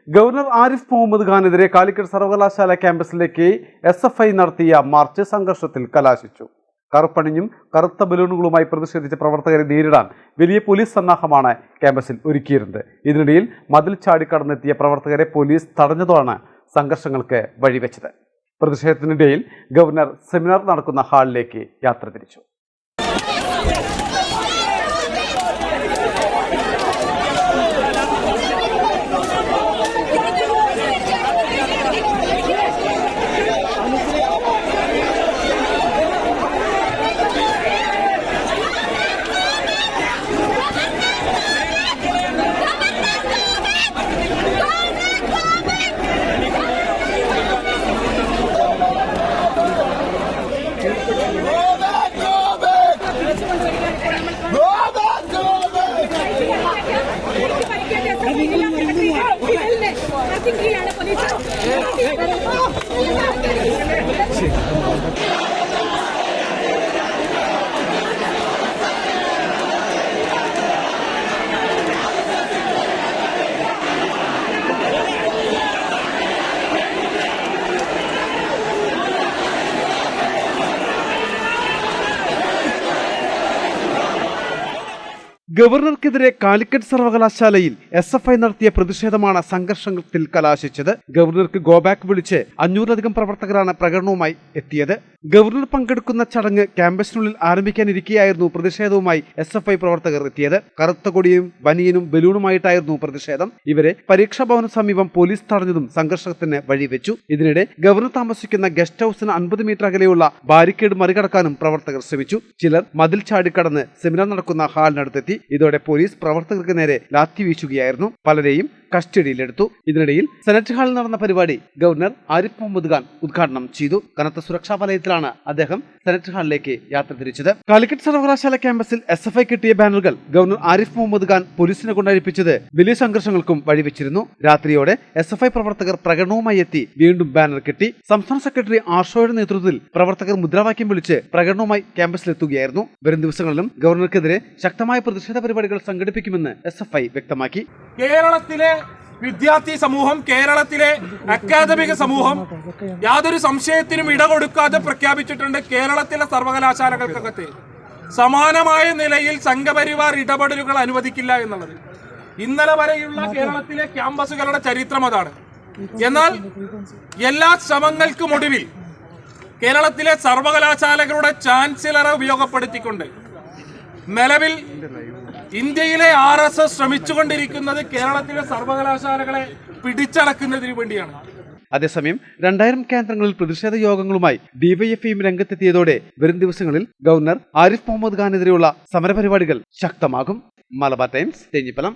Governor Arif Muhammad ഖാനെതിരെ Calicut സർവകലാശാല ക്യാമ്പസിലേക്ക് SFI നടത്തിയ March സംഘർഷത്തിൽ കലാശിച്ചു. കറുപ്പണിഞ്ഞും കറുത്ത ബലൂണുകളുമായി പ്രതിഷേധിച്ച പ്രവർത്തകരെ നേരിടാൻ വലിയ പോലീസ് സന്നാഹമാണ് ക്യാമ്പസിൽ ഒരുക്കിയിരുന്നത്. ഇതിനിടയിൽ മതിൽ ചാടിക്കടന്നെത്തിയ പ്രവർത്തകരെ പോലീസ് തടഞ്ഞതാണ് സംഘർഷങ്ങൾക്ക് വഴിവെച്ചത്. പ്രതിഷേധത്തിനിടയിൽ ഗവർണർ സെമിനാർ നടക്കുന്ന ഹാളിലേക്ക് യാത്ര തിരിച്ചു. ഗവർണർക്കെതിരെ കാലിക്കറ്റ് സർവകലാശാലയിൽ SFI നടത്തിയ പ്രതിഷേധമാണ് സംഘർഷത്തിൽ കലാശിച്ചത്. ഗവർണർക്ക് ഗോബാക്ക് വിളിച്ച് 500-ലധികം പ്രവർത്തകരാണ് പ്രകടനവുമായി എത്തിയത്. ഗവർണർ പങ്കെടുക്കുന്ന ചടങ്ങ് ക്യാമ്പസിനുള്ളിൽ ആരംഭിക്കാനിരിക്കെയായിരുന്നു പ്രതിഷേധവുമായി SFI പ്രവർത്തകർ എത്തിയത്. കറുത്ത കൊടിയും ബനിയനും ബലൂണുമായിട്ടായിരുന്നു പ്രതിഷേധം. ഇവരെ പരീക്ഷാ ഭവന് സമീപം പോലീസ് തടഞ്ഞതും സംഘർഷത്തിന് വഴിവെച്ചു. ഇതിനിടെ ഗവർണർ താമസിക്കുന്ന ഗസ്റ്റ് ഹൌസിന് 50 മീറ്റർ അകലെയുള്ള ബാരിക്കേഡ് മറികടക്കാനും പ്രവർത്തകർ ശ്രമിച്ചു. ചിലർ മതിൽ ചാടിക്കടന്ന് സെമിനാർ നടക്കുന്ന ഹാളിനടുത്തെത്തി. ഇതോടെ പോലീസ് പ്രവർത്തകർക്ക് നേരെ ലാത്തി വീശുകയായിരുന്നു. പലരെയും കസ്റ്റഡിയിലെടുത്തു. ഇതിനിടയിൽ സെനറ്റ് ഹാളിൽ നടന്ന പരിപാടി ഗവർണർ ആരിഫ് മുഹമ്മദ് ഖാൻ ഉദ്ഘാടനം ചെയ്തു. കനത്ത സുരക്ഷാ വലയത്തിലാണ് അദ്ദേഹം സെനറ്റ് ഹാളിലേക്ക് യാത്ര തിരിച്ചത്. കാലിക്കറ്റ് സർവകലാശാല ക്യാമ്പസിൽ SFI കിട്ടിയ ബാനറുകൾ ഗവർണർ ആരിഫ് മുഹമ്മദ് ഖാൻ പോലീസിനെ കൊണ്ടഴിപ്പിച്ചത് വലിയ സംഘർഷങ്ങൾക്കും വഴിവെച്ചിരുന്നു. രാത്രിയോടെ SFI പ്രവർത്തകർ പ്രകടനവുമായി എത്തി വീണ്ടും ബാനർ കിട്ടി. സംസ്ഥാന സെക്രട്ടറി ആർഷോയുടെ നേതൃത്വത്തിൽ പ്രവർത്തകർ മുദ്രാവാക്യം വിളിച്ച് പ്രകടനവുമായി ക്യാമ്പസിലെത്തുകയായിരുന്നു. വരും ദിവസങ്ങളിലും ഗവർണർക്കെതിരെ ശക്തമായ പ്രതിഷേധ പരിപാടികൾ സംഘടിപ്പിക്കുമെന്ന് SFI വ്യക്തമാക്കി. കേരളത്തിലെ വിദ്യാർത്ഥി സമൂഹം, കേരളത്തിലെ അക്കാദമിക സമൂഹം യാതൊരു സംശയത്തിനും ഇടകൊടുക്കാതെ പ്രഖ്യാപിച്ചിട്ടുണ്ട്. കേരളത്തിലെ സർവകലാശാലകൾക്കകത്ത് സമാനമായ നിലയിൽ സംഘപരിവാർ ഇടപെടലുകൾ അനുവദിക്കില്ല എന്നുള്ളത് ഇന്നലെ വരെയുള്ള കേരളത്തിലെ ക്യാമ്പസുകളുടെ ചരിത്രം അതാണ്. എന്നാൽ എല്ലാ ശ്രമങ്ങൾക്കും ഒടുവിൽ കേരളത്തിലെ സർവകലാശാലകളുടെ ചാൻസലറെ ഉപയോഗപ്പെടുത്തിക്കൊണ്ട് നിലവിൽ ഇന്ത്യയിലെ RSS ശ്രമിച്ചുകൊണ്ടിരിക്കുന്നത് കേരളത്തിലെ സർവകലാശാലകളെ പിടിച്ചടക്കുന്നതിന് വേണ്ടിയാണ്. അതേസമയം 2000 കേന്ദ്രങ്ങളിൽ പ്രതിഷേധ യോഗങ്ങളുമായി DYFIയും രംഗത്തെത്തിയതോടെ വരും ദിവസങ്ങളിൽ ഗവർണർ ആരിഫ് മുഹമ്മദ് ഖാനെതിരെയുള്ള സമരപരിപാടികൾ ശക്തമാകും. മലബാർ ടൈംസ്, തേഞ്ഞിപ്പലം.